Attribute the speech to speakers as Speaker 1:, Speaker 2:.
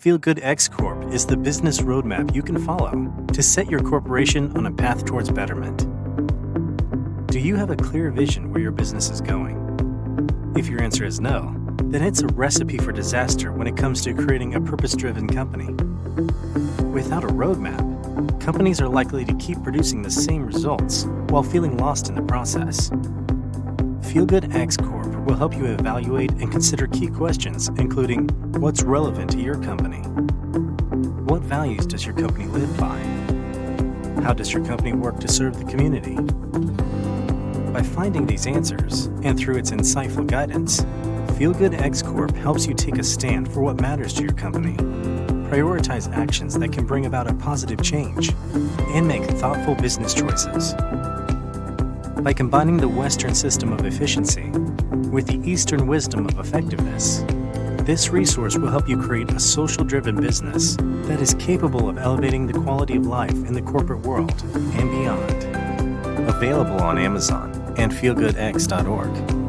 Speaker 1: FEELGOODX Corp is the business roadmap you can follow to set your corporation on a path towards betterment. Do you have a clear vision where your business is going? If your answer is no, then it's a recipe for disaster when it comes to creating a purpose-driven company. Without a roadmap, companies are likely to keep producing the same results while feeling lost in the process. FEELGOODX Corp will help you evaluate and consider key questions, including what's relevant to your company, what values does your company live by, how does your company work to serve the community. By finding these answers, and through its insightful guidance, FEELGOODX Corp helps you take a stand for what matters to your company, prioritize actions that can bring about a positive change, and make thoughtful business choices. By combining the Western system of efficiency with the Eastern wisdom of effectiveness, this resource will help you create a social-driven business that is capable of elevating the quality of life in the corporate world and beyond. Available on Amazon and feelgoodx.org.